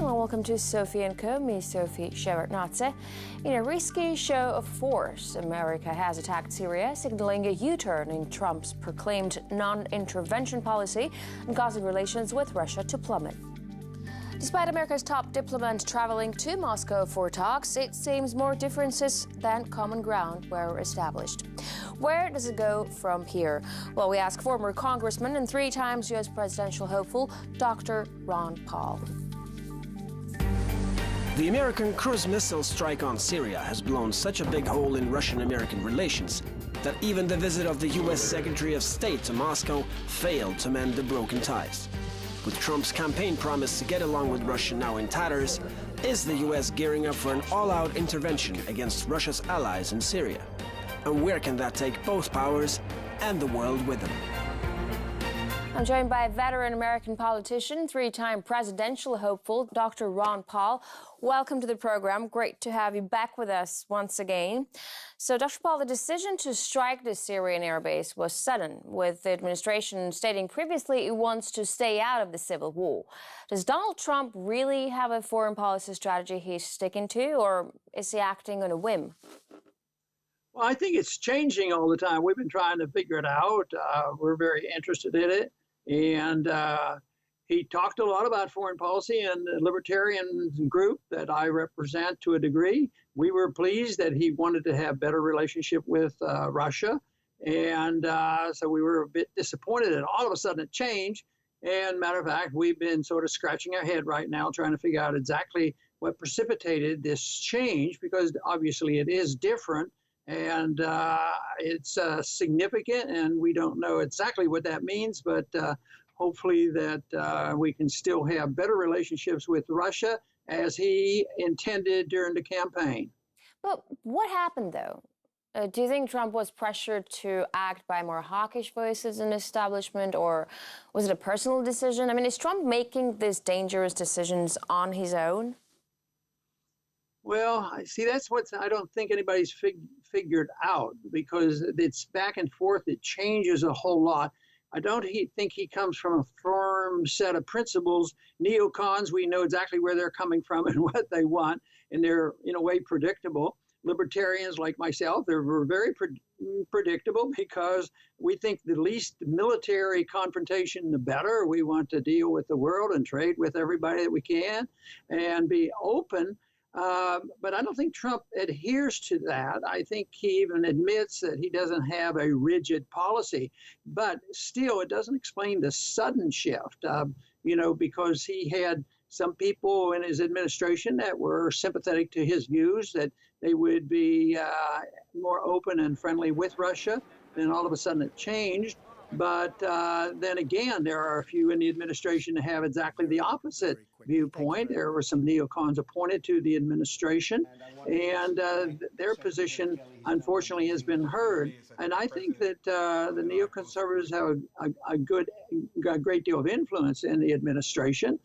Well, welcome to Sophie & Co. Me, Sophie Shevardnadze. In a risky show of force, America has attacked Syria, signaling a U-turn in Trump's proclaimed non-intervention policy and causing relations with Russia to plummet. Despite America's top diplomat traveling to Moscow for talks, it seems more differences than common ground were established. Where does it go from here? Well, we ask former Congressman and 3 times U.S. presidential hopeful, Dr. Ron Paul. The American cruise missile strike on Syria has blown such a big hole in Russian-American relations that even the visit of the U.S. Secretary of State to Moscow failed to mend the broken ties. With Trump's campaign promise to get along with Russia now in tatters, is the U.S. gearing up for an all-out intervention against Russia's allies in Syria? And where can that take both powers and the world with them? I'm joined by veteran American politician, 3-time presidential hopeful, Dr. Ron Paul. Welcome to the program. Great to have you back with us once again. So, Dr. Paul, the decision to strike the Syrian airbase was sudden, with the administration stating previously it wants to stay out of the civil war. Does Donald Trump really have a foreign policy strategy he's sticking to, or is he acting on a whim? Well, I think it's changing all the time. We've been trying to figure it out. We're very interested in it. And he talked a lot about foreign policy and the libertarian group that I represent to a degree. We were pleased that he wanted to have better relationship with Russia. And so we were a bit disappointed that all of a sudden it changed. And matter of fact, we've been sort of scratching our head right now trying to figure out exactly what precipitated this change, because obviously it is different. And it's significant, and we don't know exactly what that means, but hopefully that we can still have better relationships with Russia as he intended during the campaign. But what happened, though? Do you think Trump was pressured to act by more hawkish voices in the establishment, or was it a personal decision? I mean, is Trump making these dangerous decisions on his own? Well, see, that's what I don't think anybody's figured out, because it's back and forth. It changes a whole lot. I don't think he comes from a firm set of principles. Neocons, we know exactly where they're coming from and what they want, and they're, in a way, predictable. Libertarians like myself, they're very predictable, because we think the least military confrontation, the better. We want to deal with the world and trade with everybody that we can and be open. But I don't think Trump adheres to that. I think he even admits that he doesn't have a rigid policy. But still, it doesn't explain the sudden shift, because he had some people in his administration that were sympathetic to his views, that they would be more open and friendly with Russia. Then all of a sudden it changed. But then again, there are a few in the administration that have exactly the opposite viewpoint. There were some neocons appointed to the administration, and their position, unfortunately, has been heard. And I think that the neoconservatives have a great deal of influence in the administration.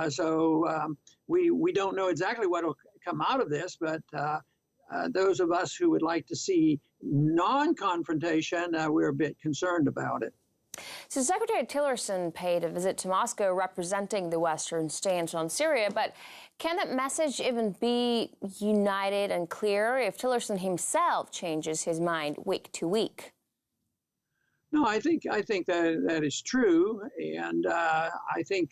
So we don't know exactly what will come out of this, but those of us who would like to see non-confrontation, we're a bit concerned about it. So Secretary Tillerson paid a visit to Moscow representing the Western stance on Syria, but can that message even be united and clear if Tillerson himself changes his mind week to week? No, I think that is true, and I think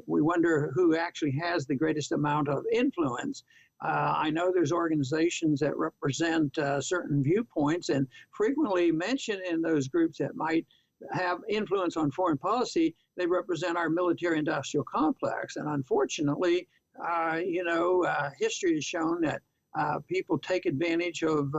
we wonder who actually has the greatest amount of influence. I know there's organizations that represent certain viewpoints and frequently mention in those groups that might have influence on foreign policy. They represent our military-industrial complex, and unfortunately, history has shown that people take advantage of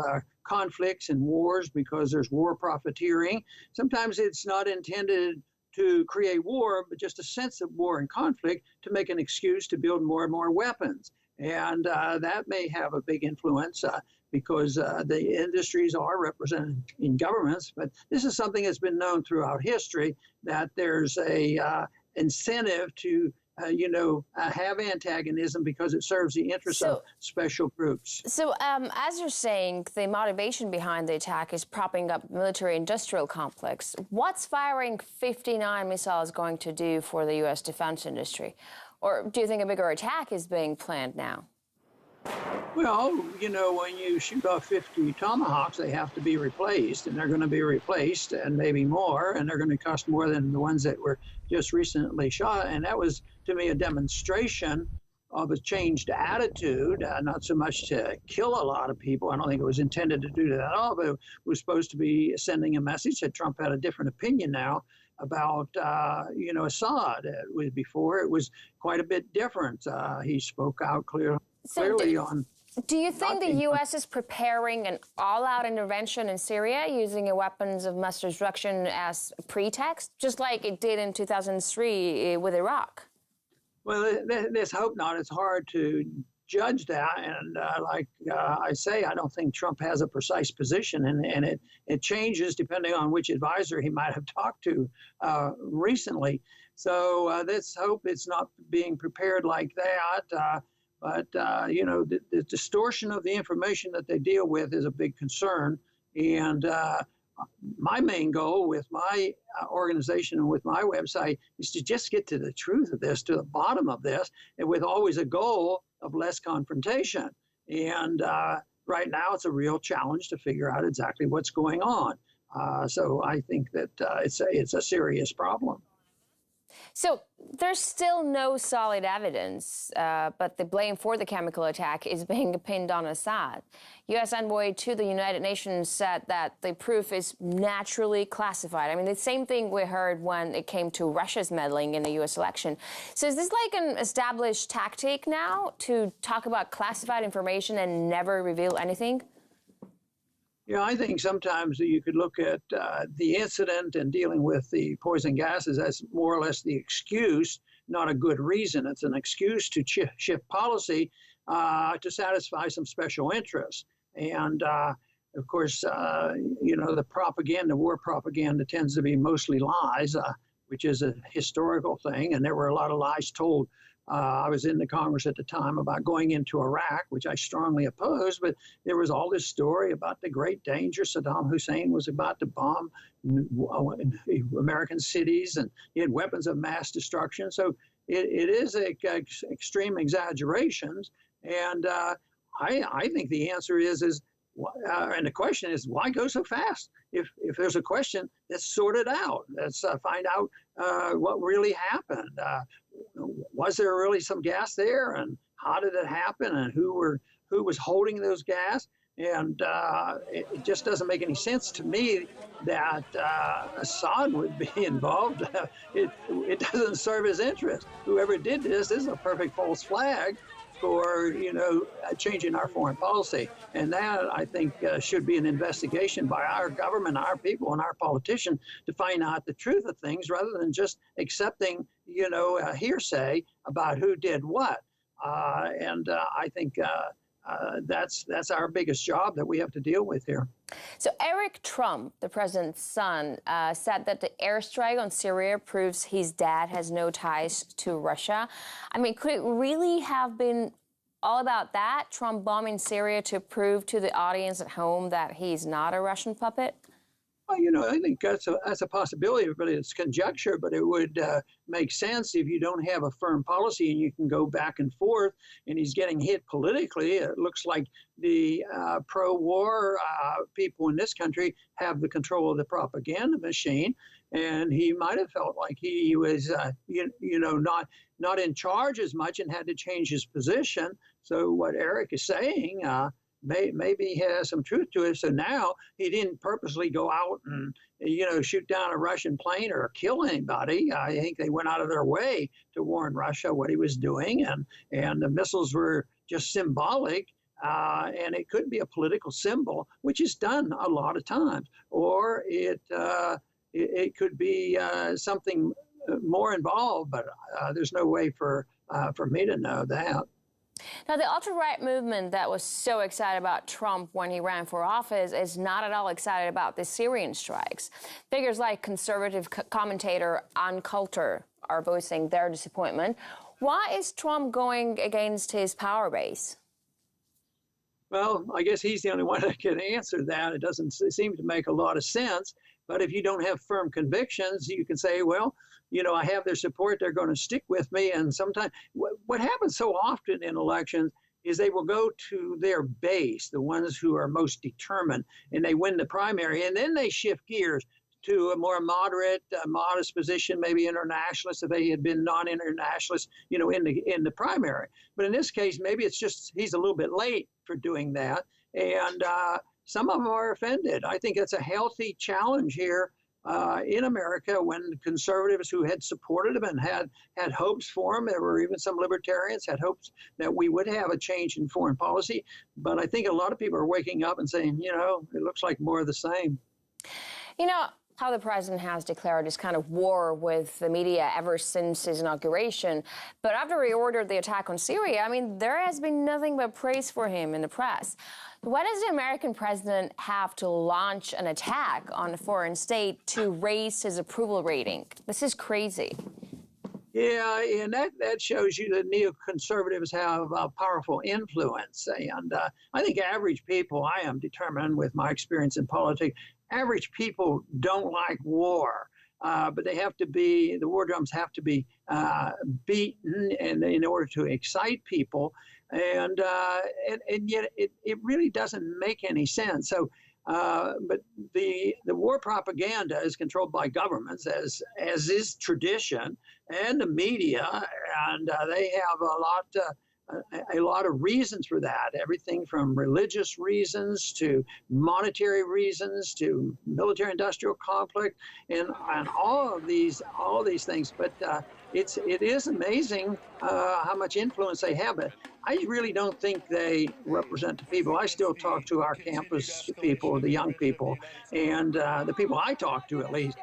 conflicts and wars because there's war profiteering. Sometimes it's not intended to create war, but just a sense of war and conflict to make an excuse to build more and more weapons. And that may have a big influence because the industries are represented in governments. But this is something that's been known throughout history, that there's a incentive to have antagonism because it serves the interests of special groups. So as you're saying, the motivation behind the attack is propping up military-industrial complex. What's firing 59 missiles going to do for the U.S. defense industry? Or do you think a bigger attack is being planned now? Well, you know, when you shoot off 50 Tomahawks, they have to be replaced, and they're going to be replaced, and maybe more, and they're going to cost more than the ones that were just recently shot. And that was, to me, a demonstration of a changed attitude, not so much to kill a lot of people. I don't think it was intended to do that at all, but it was supposed to be sending a message that Trump had a different opinion now about, you know, Assad. Before it was quite a bit different. He spoke out clearly on. Do you think the U.S. is preparing an all-out intervention in Syria using weapons of mass destruction as a pretext, just like it did in 2003 with Iraq? Well, let's hope not. It's hard to judge that. And I say, I don't think Trump has a precise position, and it changes depending on which advisor he might have talked to recently. So let's hope it's not being prepared like that. But, you know, the distortion of the information that they deal with is a big concern. And my main goal with my organization and with my website is to just get to the truth of this, to the bottom of this, and with always a goal of less confrontation. And right now, it's a real challenge to figure out exactly what's going on. So I think that it's a serious problem. So there's still no solid evidence, but the blame for the chemical attack is being pinned on Assad. U.S. envoy to the United Nations said that the proof is naturally classified. I mean, the same thing we heard when it came to Russia's meddling in the U.S. election. So is this like an established tactic now to talk about classified information and never reveal anything? Yeah, I think sometimes you could look at the incident and dealing with the poison gases as more or less the excuse, not a good reason. It's an excuse to shift policy to satisfy some special interests. And of course, you know, the propaganda, war propaganda tends to be mostly lies, which is a historical thing. And there were a lot of lies told. I was in the Congress at the time about going into Iraq, which I strongly opposed, but there was all this story about the great danger. Saddam Hussein was about to bomb American cities, and he had weapons of mass destruction. So it is extreme exaggerations. And I think the answer is and the question is, why go so fast? If there's a question, let's sort it out. Let's find out what really happened. Was there really some gas there, and how did it happen, and who was holding those gas? And it just doesn't make any sense to me that Assad would be involved. It doesn't serve his interest. Whoever did this is a perfect false flag for, you know, changing our foreign policy. And that, I think, should be an investigation by our government, our people, and our politicians to find out the truth of things rather than just accepting, you know, hearsay about who did what. I think that's our biggest job that we have to deal with here. So Eric Trump, the president's son, said that the airstrike on Syria proves his dad has no ties to Russia. I mean, could it really have been all about that, Trump bombing Syria to prove to the audience at home that he's not a Russian puppet? Well, you know, I think that's a possibility, but it's conjecture. But it would make sense if you don't have a firm policy and you can go back and forth. And he's getting hit politically. It looks like the pro-war people in this country have the control of the propaganda machine, and he might have felt like he was, you know, not in charge as much and had to change his position. So what Eric is saying. Maybe he has some truth to it. So now he didn't purposely go out and, you know, shoot down a Russian plane or kill anybody. I think they went out of their way to warn Russia what he was doing. And the missiles were just symbolic. And it could be a political symbol, which is done a lot of times. Or it could be something more involved, but there's no way for me to know that. Now, the alt-right movement that was so excited about Trump when he ran for office is not at all excited about the Syrian strikes. Figures like conservative commentator Ann Coulter are voicing their disappointment. Why is Trump going against his power base? Well, I guess he's the only one that can answer that. It doesn't seem to make a lot of sense. But if you don't have firm convictions, you can say, well, I have their support, they're going to stick with me. And sometimes what happens so often in elections is they will go to their base, the ones who are most determined, and they win the primary, and then they shift gears to a more moderate, modest position, maybe internationalist if they had been non-internationalist, in the primary. But in this case, maybe it's just he's a little bit late for doing that, and some of them are offended. I think it's a healthy challenge here in America when conservatives who had supported him and had hopes for him, there were even some libertarians had hopes that we would have a change in foreign policy. But I think a lot of people are waking up and saying, it looks like more of the same. How the president has declared this kind of war with the media ever since his inauguration. But after he ordered the attack on Syria, there has been nothing but praise for him in the press. Why does the American president have to launch an attack on a foreign state to raise his approval rating? This is crazy. Yeah, and that shows you that neoconservatives have powerful influence. And I think average people, I am determined with my experience in politics, average people don't like war, but the war drums have to be beaten and in order to excite people. And yet it really doesn't make any sense. So, but the war propaganda is controlled by governments, as is tradition, and the media, and they have a lot of reasons for that. Everything from religious reasons to monetary reasons to military-industrial conflict, and all of these things. But it is amazing how much influence they have. But I really don't think they represent the people. I still talk to our campus people, the young people, and the people I talk to at least.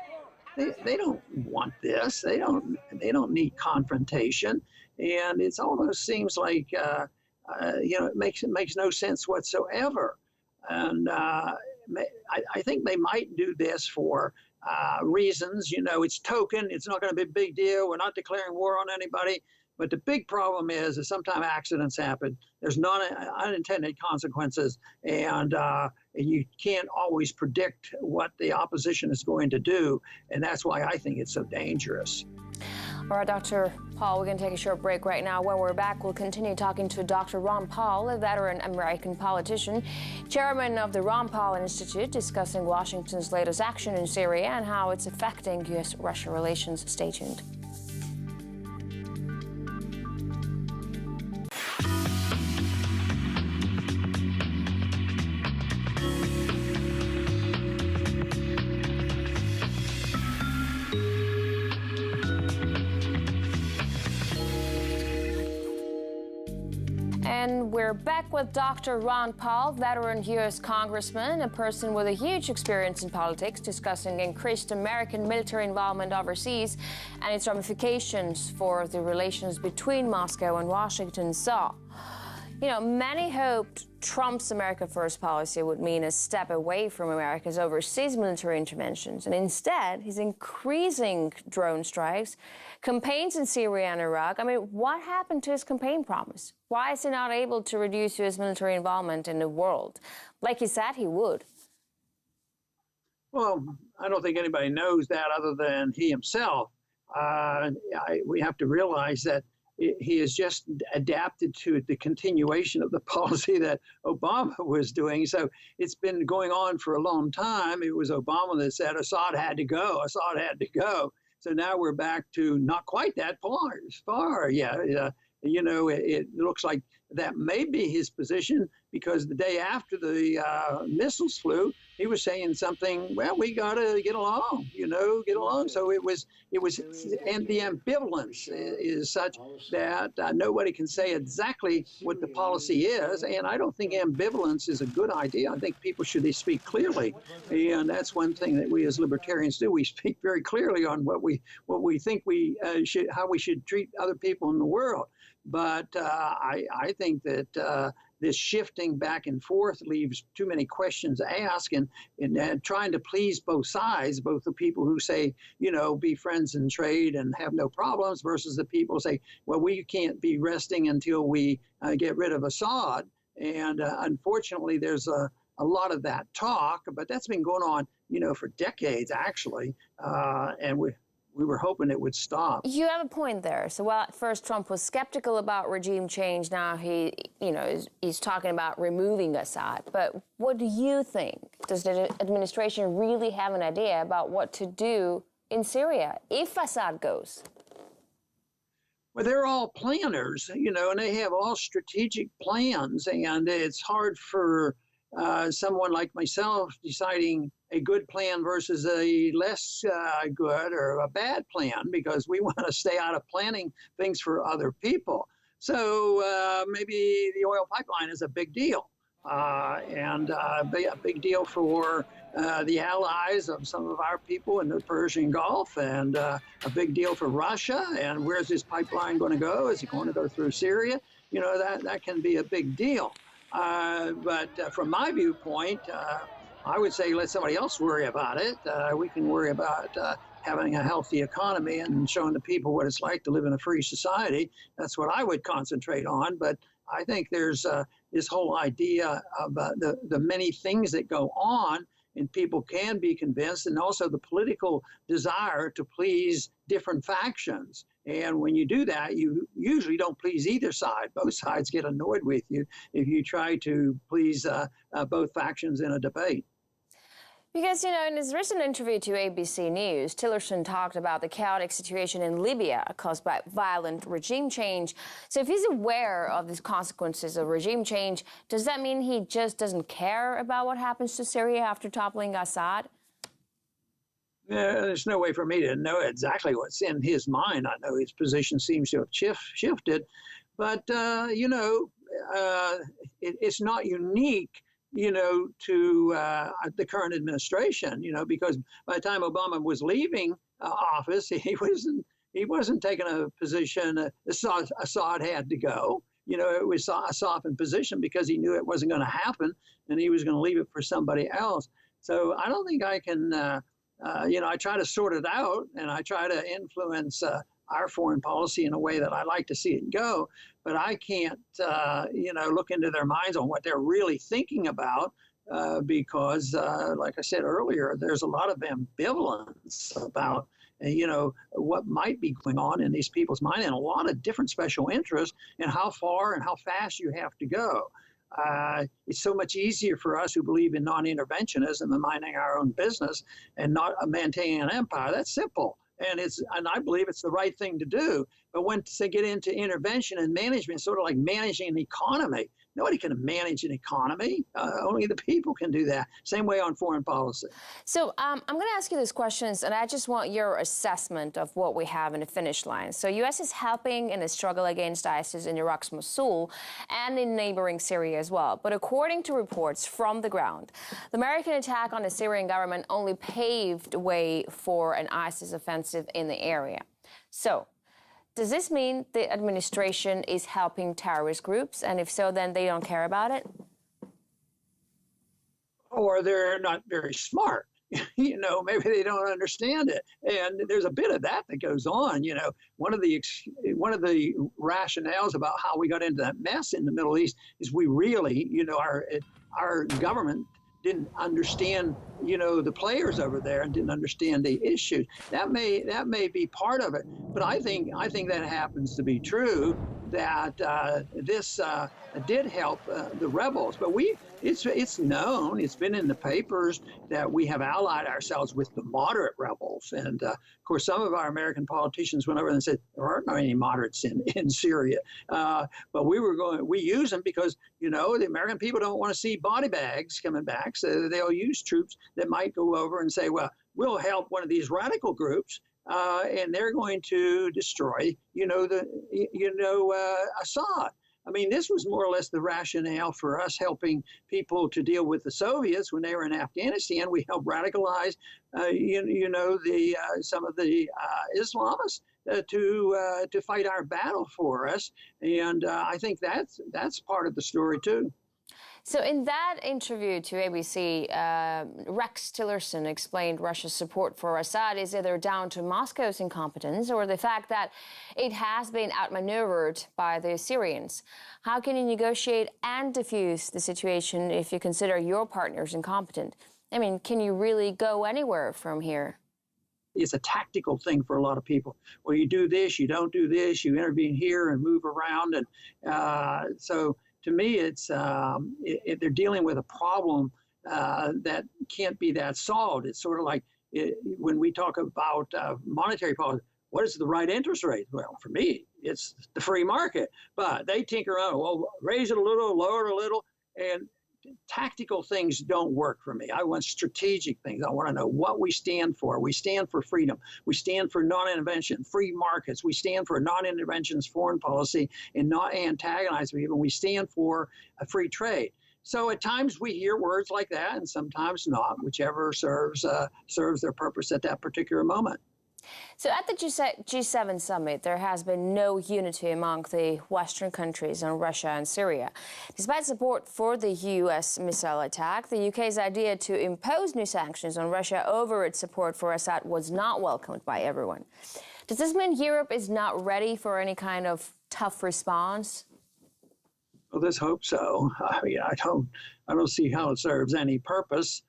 They don't want this. They don't need confrontation, and it almost seems like it makes no sense whatsoever. And I think they might do this for reasons. It's token. It's not going to be a big deal. We're not declaring war on anybody. But the big problem is that sometimes accidents happen. There's unintended consequences, and you can't always predict what the opposition is going to do, and that's why I think it's so dangerous. All right, Dr. Paul, we're going to take a short break right now. When we're back, we'll continue talking to Dr. Ron Paul, a veteran American politician, chairman of the Ron Paul Institute, discussing Washington's latest action in Syria and how it's affecting U.S.-Russia relations. Stay tuned. And we're back with Dr. Ron Paul, veteran U.S. congressman, a person with a huge experience in politics, discussing increased American military involvement overseas and its ramifications for the relations between Moscow and Washington. So, many hoped Trump's America First policy would mean a step away from America's overseas military interventions. And instead, he's increasing drone strikes, campaigns in Syria and Iraq. What happened to his campaign promise? Why is he not able to reduce U.S. military involvement in the world, like he said he would? Well, I don't think anybody knows that other than he himself. We have to realize that he has just adapted to the continuation of the policy that Obama was doing. So it's been going on for a long time. It was Obama that said Assad had to go. Assad had to go. So now we're back to not quite that far. Yeah, it looks like that may be his position, because the day after the missiles flew, he was saying something, well, we got to get along, get along. So it was, and the ambivalence is such that nobody can say exactly what the policy is. And I don't think ambivalence is a good idea. I think people should speak clearly. And that's one thing that we as libertarians do. We speak very clearly on what we think how we should treat other people in the world. But I think that this shifting back and forth leaves too many questions asked, and trying to please both sides, both the people who say, be friends and trade and have no problems, versus the people who say, well, we can't be resting until we get rid of Assad. And unfortunately, there's a lot of that talk, but that's been going on for decades, actually, and we were hoping it would stop. You have a point there. So while at first Trump was skeptical about regime change, now he's talking about removing Assad. But what do you think? Does the administration really have an idea about what to do in Syria if Assad goes? Well, they're all planners, and they have all strategic plans, and it's hard for someone like myself deciding a good plan versus a less good or a bad plan, because we want to stay out of planning things for other people. So maybe the oil pipeline is a big deal, and a big deal for the allies of some of our people in the Persian Gulf, and a big deal for Russia. And where's this pipeline going to go? Is it going to go through Syria? That can be a big deal. But from my viewpoint, I would say let somebody else worry about it. We can worry about having a healthy economy and showing the people what it's like to live in a free society. That's what I would concentrate on. But I think there's this whole idea of the many things that go on, and people can be convinced, and also the political desire to please different factions. And when you do that, you usually don't please either side. Both sides get annoyed with you if you try to please both factions in a debate. Because, in his recent interview to ABC News, Tillerson talked about the chaotic situation in Libya caused by violent regime change. So if he's aware of the consequences of regime change, does that mean he just doesn't care about what happens to Syria after toppling Assad? There's no way for me to know exactly what's in his mind. I know his position seems to have shifted, but, it's not unique to the current administration, because by the time Obama was leaving office, he wasn't taking a position Assad had to go. It was a softened position because he knew it wasn't going to happen, and he was going to leave it for somebody else. So I don't think I can, I try to sort it out, and I try to influence our foreign policy in a way that I like to see it go. But I can't, look into their minds on what they're really thinking about because, like I said earlier, there's a lot of ambivalence about, what might be going on in these people's mind, and a lot of different special interests and how far and how fast you have to go. It's so much easier for us who believe in non-interventionism and minding our own business and not maintaining an empire. That's simple. And I believe it's the right thing to do. But once they get into intervention and management, sort of like managing an economy, nobody can manage an economy. Only the people can do that. Same way on foreign policy. So I'm going to ask you these questions, and I just want your assessment of what we have in the finish line. So U.S. is helping in the struggle against ISIS in Iraq's Mosul and in neighboring Syria as well. But according to reports from the ground, the American attack on the Syrian government only paved way for an ISIS offensive in the area. So does this mean the administration is helping terrorist groups? And if so, then they don't care about it? Or they're not very smart. Maybe they don't understand it. And there's a bit of that goes on. One of the rationales about how we got into that mess in the Middle East is we really, our government didn't understand, the players over there and didn't understand the issues. That may be part of it. But I think that happens to be true, that this did help the rebels. But it's known, it's been in the papers that we have allied ourselves with the moderate rebels. And of course, some of our American politicians went over and said, there aren't any moderates in Syria. But we use them because, the American people don't want to see body bags coming back. So they'll use troops that might go over and say, well, we'll help one of these radical groups. And they're going to destroy, Assad. I mean, this was more or less the rationale for us helping people to deal with the Soviets when they were in Afghanistan. We helped radicalize, some of the Islamists to fight our battle for us. And I think that's part of the story, too. So in that interview to ABC, Rex Tillerson explained Russia's support for Assad is either down to Moscow's incompetence or the fact that it has been outmaneuvered by the Syrians. How can you negotiate and diffuse the situation if you consider your partners incompetent? I mean, can you really go anywhere from here? It's a tactical thing for a lot of people. Well, you do this, you don't do this, you intervene here and move around. And so to me, they're dealing with a problem that can't be that solved. It's sort of like when we talk about monetary policy, what is the right interest rate? Well, for me, it's the free market. But they tinker around, well, raise it a little, lower it a little, and tactical things don't work for me. I want strategic things. I want to know what we stand for. We stand for freedom. We stand for non-intervention, free markets. We stand for non-interventionist foreign policy and not antagonize people. We stand for a free trade. So at times we hear words like that, and sometimes not, whichever serves their purpose at that particular moment. So at the G7 summit, there has been no unity among the Western countries on Russia and Syria. Despite support for the U.S. missile attack, the UK's idea to impose new sanctions on Russia over its support for Assad was not welcomed by everyone. Does this mean Europe is not ready for any kind of tough response? Well, let's hope so. I mean, I don't see how it serves any purpose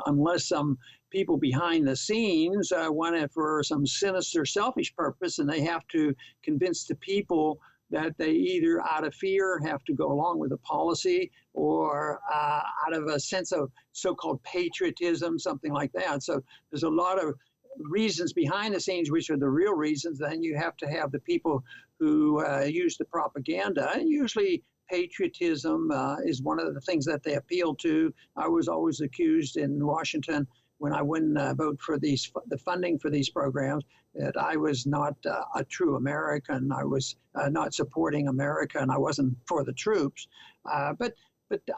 unless some people behind the scenes want it for some sinister, selfish purpose, and they have to convince the people that they either out of fear have to go along with the policy or out of a sense of so-called patriotism, something like that. So there's a lot of reasons behind the scenes, which are the real reasons. Then you have to have the people who use the propaganda, and usually patriotism is one of the things that they appeal to. I was always accused in Washington when I wouldn't vote for the funding for these programs, that I was not a true American. I was not supporting America, and I wasn't for the troops. But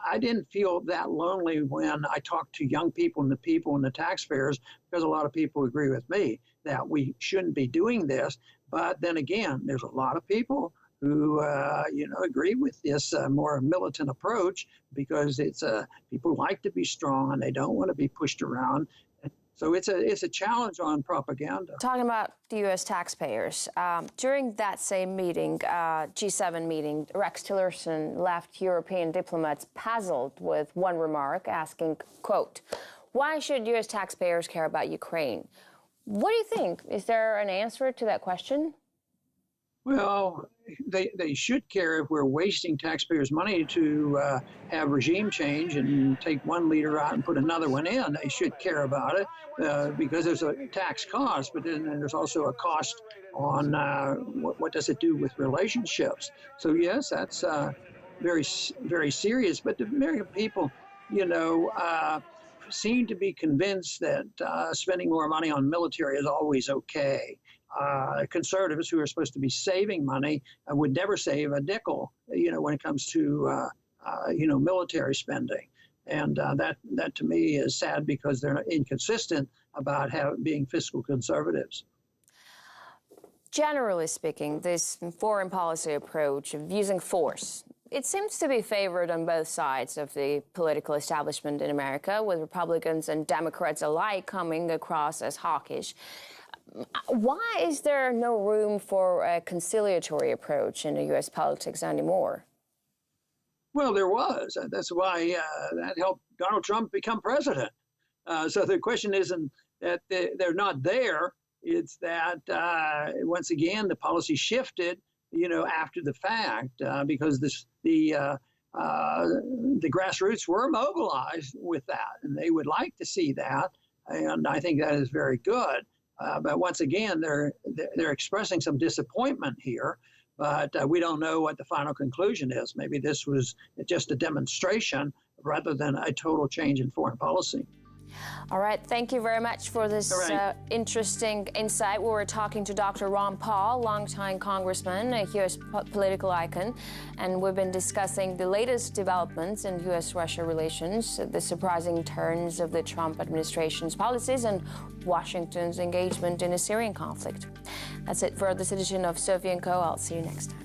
I didn't feel that lonely when I talked to young people and the taxpayers, because a lot of people agree with me that we shouldn't be doing this. But then again, there's a lot of people who agree with this more militant approach, because it's people like to be strong and they don't want to be pushed around. So it's a challenge on propaganda. Talking about the U.S. taxpayers, during that same meeting, G7 meeting, Rex Tillerson left European diplomats puzzled with one remark, asking, quote, "Why should U.S. taxpayers care about Ukraine?" What do you think? Is there an answer to that question? Well, they should care if we're wasting taxpayers' money to have regime change and take one leader out and put another one in. They should care about it because there's a tax cost, but then there's also a cost on what does it do with relationships. So yes, that's very, very serious. But the American people, seem to be convinced that spending more money on military is always okay. Conservatives who are supposed to be saving money would never save a nickel, when it comes to, military spending. And that to me is sad, because they're inconsistent about being fiscal conservatives. Generally speaking, this foreign policy approach of using force, it seems to be favored on both sides of the political establishment in America, with Republicans and Democrats alike coming across as hawkish. Why is there no room for a conciliatory approach in the U.S. politics anymore? Well, there was. That's why that helped Donald Trump become president. So the question isn't that they're not there. It's that, once again, the policy shifted, after the fact, because the grassroots were mobilized with that, and they would like to see that. And I think that is very good. But once again, they're expressing some disappointment here, but we don't know what the final conclusion is. Maybe this was just a demonstration rather than a total change in foreign policy. All right. Thank you very much for this interesting insight. We were talking to Dr. Ron Paul, longtime congressman, a U.S. political icon, and we've been discussing the latest developments in U.S.-Russia relations, the surprising turns of the Trump administration's policies, and Washington's engagement in the Syrian conflict. That's it for this edition of Sophie & Co. I'll see you next time.